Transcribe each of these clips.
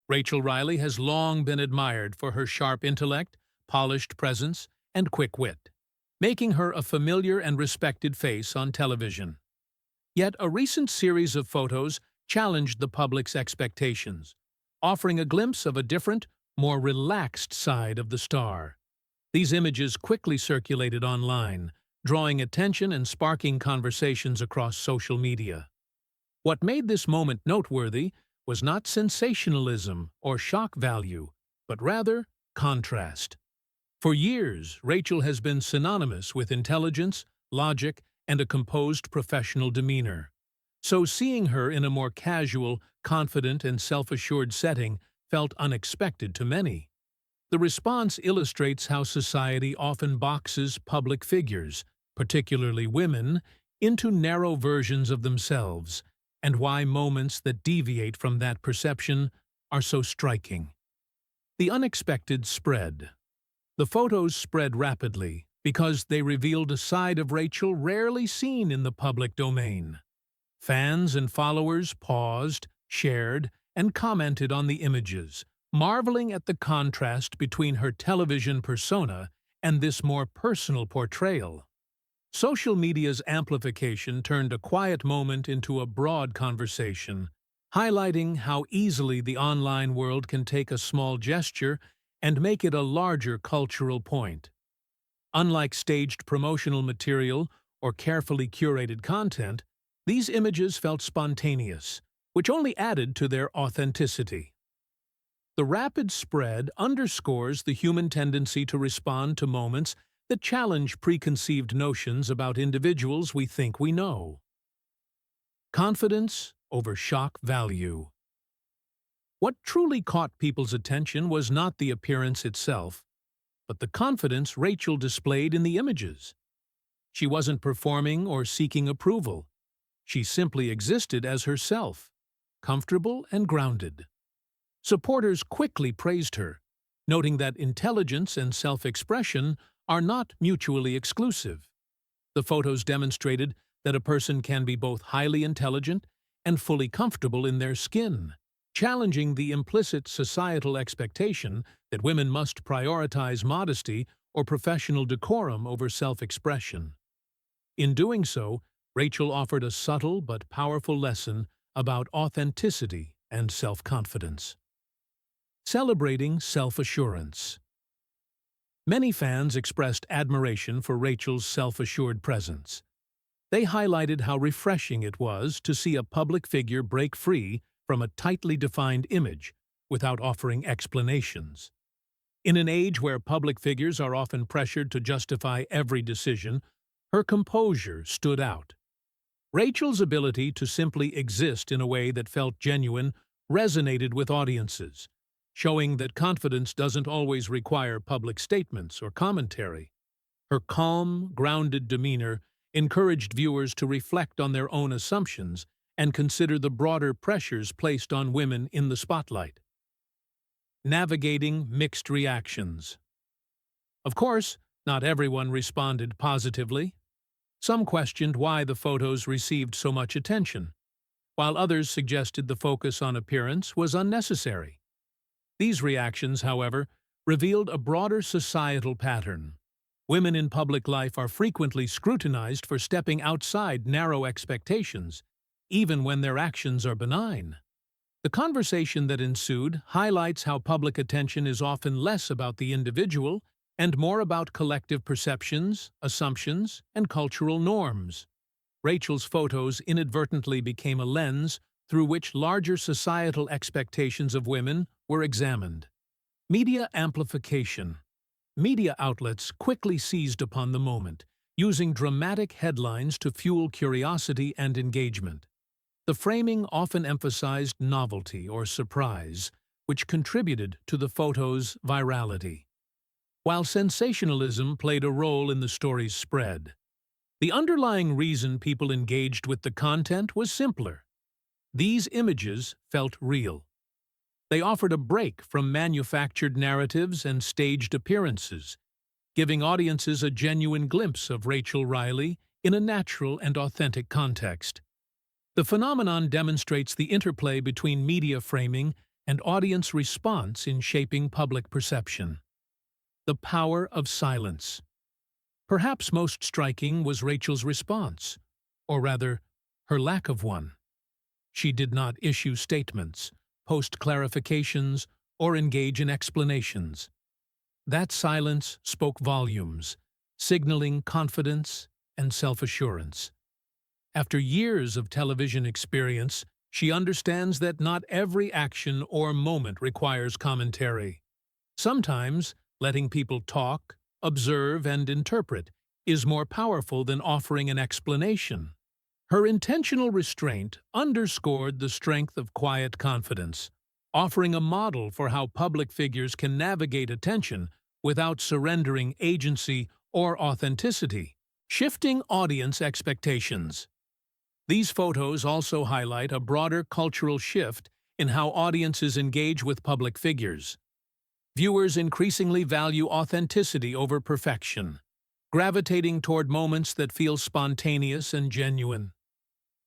Rachel Riley has long been admired for her sharp intellect, polished presence, and quick wit, making her a familiar and respected face on television. Yet a recent series of photos challenged the public's expectations, offering a glimpse of a different, more relaxed side of the star. These images quickly circulated online, drawing attention and sparking conversations across social media. What made this moment noteworthy was not sensationalism or shock value, but rather contrast. For years, Rachel has been synonymous with intelligence, logic, and a composed professional demeanor. So seeing her in a more casual, confident, and self-assured setting felt unexpected to many. The response illustrates how society often boxes public figures, particularly women, into narrow versions of themselves, and why moments that deviate from that perception are so striking. The unexpected spread. The photos spread rapidly because they revealed a side of Rachel rarely seen in the public domain. Fans and followers paused, shared, and commented on the images, marveling at the contrast between her television persona and this more personal portrayal. Social media's amplification turned a quiet moment into a broad conversation, highlighting how easily the online world can take a small gesture and make it a larger cultural point. Unlike staged promotional material or carefully curated content, these images felt spontaneous, which only added to their authenticity. The rapid spread underscores the human tendency to respond to moments that challenge preconceived notions about individuals we think we know. Confidence over shock value. What truly caught people's attention was not the appearance itself, but the confidence Rachel displayed in the images. She wasn't performing or seeking approval. She simply existed as herself, comfortable and grounded. Supporters quickly praised her, noting that intelligence and self-expression are not mutually exclusive. The photos demonstrated that a person can be both highly intelligent and fully comfortable in their skin, challenging the implicit societal expectation that women must prioritize modesty or professional decorum over self-expression. In doing so, Rachel offered a subtle but powerful lesson about authenticity and self-confidence. Celebrating self-assurance. Many fans expressed admiration for Rachel's self-assured presence. They highlighted how refreshing it was to see a public figure break free from a tightly defined image without offering explanations. In an age where public figures are often pressured to justify every decision, her composure stood out. Rachel's ability to simply exist in a way that felt genuine resonated with audiences, showing that confidence doesn't always require public statements or commentary. Her calm, grounded demeanor encouraged viewers to reflect on their own assumptions and consider the broader pressures placed on women in the spotlight. Navigating mixed reactions. Of course, not everyone responded positively. Some questioned why the photos received so much attention, while others suggested the focus on appearance was unnecessary. These reactions, however, revealed a broader societal pattern. Women in public life are frequently scrutinized for stepping outside narrow expectations, even when their actions are benign. The conversation that ensued highlights how public attention is often less about the individual and more about collective perceptions, assumptions, and cultural norms. Rachel's photos inadvertently became a lens through which larger societal expectations of women were examined. Media amplification. Media outlets quickly seized upon the moment, using dramatic headlines to fuel curiosity and engagement. The framing often emphasized novelty or surprise, which contributed to the photo's virality. While sensationalism played a role in the story's spread, the underlying reason people engaged with the content was simpler. These images felt real. They offered a break from manufactured narratives and staged appearances, giving audiences a genuine glimpse of Rachel Riley in a natural and authentic context. The phenomenon demonstrates the interplay between media framing and audience response in shaping public perception. The power of silence. Perhaps most striking was Rachel's response, or rather, her lack of one. She did not issue statements, post clarifications, or engage in explanations. That silence spoke volumes, signaling confidence and self-assurance. After years of television experience, she understands that not every action or moment requires commentary. Sometimes, letting people talk, observe, and interpret is more powerful than offering an explanation. Her intentional restraint underscored the strength of quiet confidence, offering a model for how public figures can navigate attention without surrendering agency or authenticity. Shifting audience expectations. These photos also highlight a broader cultural shift in how audiences engage with public figures. Viewers increasingly value authenticity over perfection, gravitating toward moments that feel spontaneous and genuine.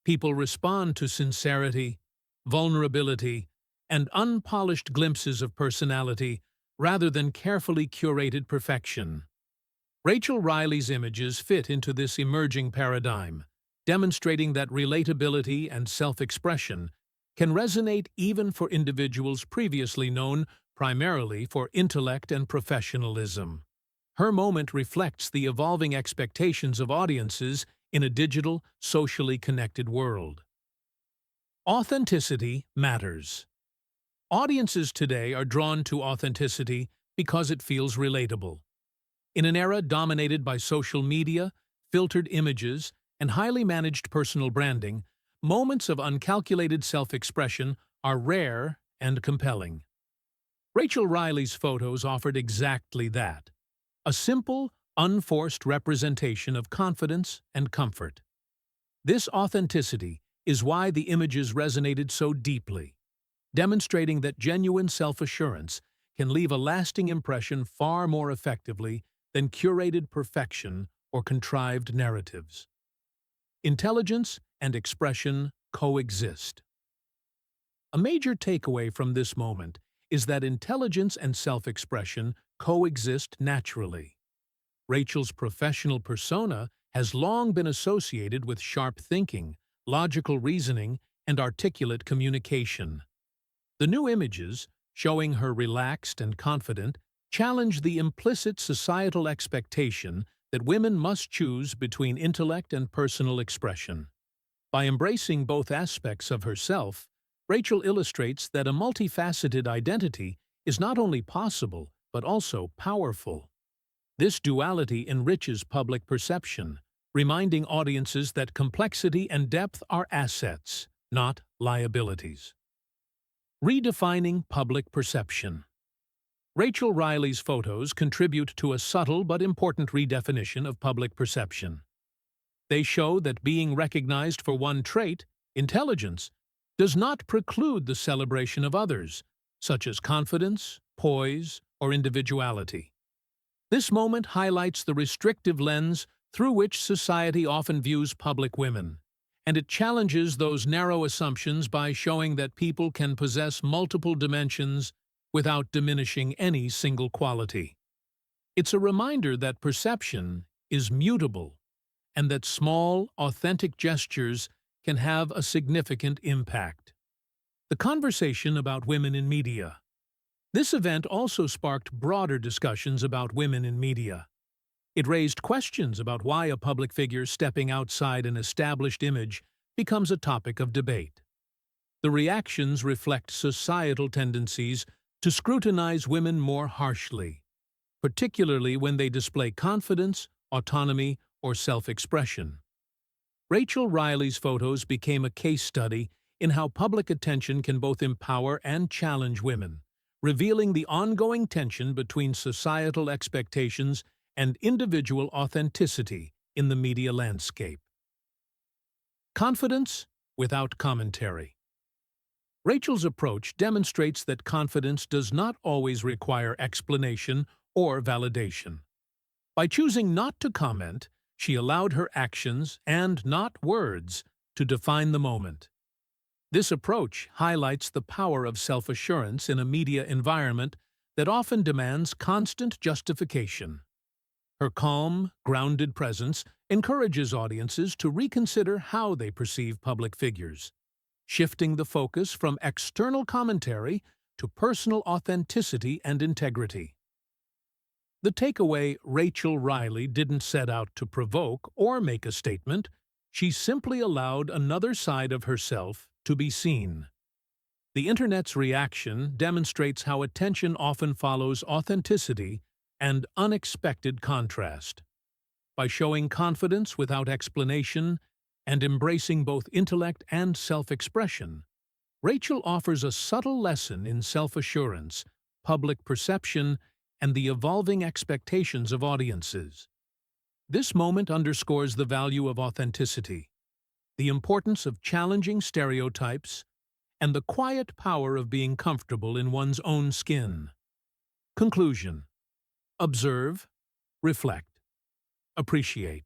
People respond to sincerity, vulnerability, and unpolished glimpses of personality rather than carefully curated perfection. Rachel Riley's images fit into this emerging paradigm, demonstrating that relatability and self-expression can resonate even for individuals previously known primarily for intellect and professionalism. Her moment reflects the evolving expectations of audiences in a digital, socially connected world. Authenticity matters. Audiences today are drawn to authenticity because it feels relatable. In an era dominated by social media, filtered images, and highly managed personal branding, moments of uncalculated self-expression are rare and compelling. Rachel Riley's photos offered exactly that, a simple, unforced representation of confidence and comfort. This authenticity is why the images resonated so deeply, demonstrating that genuine self-assurance can leave a lasting impression far more effectively than curated perfection or contrived narratives. Intelligence and expression coexist. A major takeaway from this moment is that intelligence and self-expression coexist naturally. Rachel's professional persona has long been associated with sharp thinking, logical reasoning, and articulate communication. The new images, showing her relaxed and confident, challenge the implicit societal expectation that women must choose between intellect and personal expression. By embracing both aspects of herself, Rachel illustrates that a multifaceted identity is not only possible, but also powerful. This duality enriches public perception, reminding audiences that complexity and depth are assets, not liabilities. Redefining public perception. Rachel Riley's photos contribute to a subtle but important redefinition of public perception. They show that being recognized for one trait, intelligence, does not preclude the celebration of others, such as confidence, poise, or individuality. This moment highlights the restrictive lens through which society often views public women, and it challenges those narrow assumptions by showing that people can possess multiple dimensions without diminishing any single quality. It's a reminder that perception is mutable, and that small, authentic gestures can have a significant impact. The conversation about women in media. This event also sparked broader discussions about women in media. It raised questions about why a public figure stepping outside an established image becomes a topic of debate. The reactions reflect societal tendencies to scrutinize women more harshly, particularly when they display confidence, autonomy, or self-expression. Rachel Riley's photos became a case study in how public attention can both empower and challenge women, revealing the ongoing tension between societal expectations and individual authenticity in the media landscape. Confidence without commentary. Rachel's approach demonstrates that confidence does not always require explanation or validation. By choosing not to comment, she allowed her actions, and not words, to define the moment. This approach highlights the power of self-assurance in a media environment that often demands constant justification. Her calm, grounded presence encourages audiences to reconsider how they perceive public figures, shifting the focus from external commentary to personal authenticity and integrity. The takeaway: Rachel Riley didn't set out to provoke or make a statement. She simply allowed another side of herself to be seen. The Internet's reaction demonstrates how attention often follows authenticity and unexpected contrast. By showing confidence without explanation and embracing both intellect and self-expression, Rachel offers a subtle lesson in self-assurance, public perception, and the evolving expectations of audiences. This moment underscores the value of authenticity, the importance of challenging stereotypes, and the quiet power of being comfortable in one's own skin. Conclusion: observe, reflect, appreciate.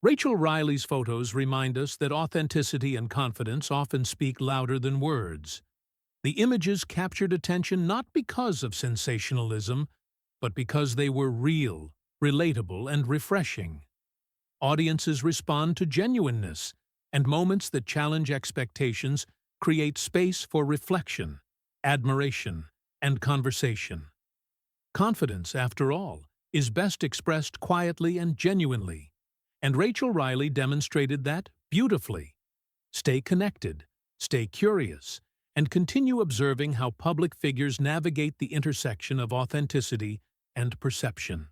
Rachel Riley's photos remind us that authenticity and confidence often speak louder than words. The images captured attention not because of sensationalism, but because they were real, relatable, and refreshing. Audiences respond to genuineness, and moments that challenge expectations create space for reflection, admiration, and conversation. Confidence, after all, is best expressed quietly and genuinely, and Rachel Riley demonstrated that beautifully. Stay connected, stay curious, and continue observing how public figures navigate the intersection of authenticity and perception.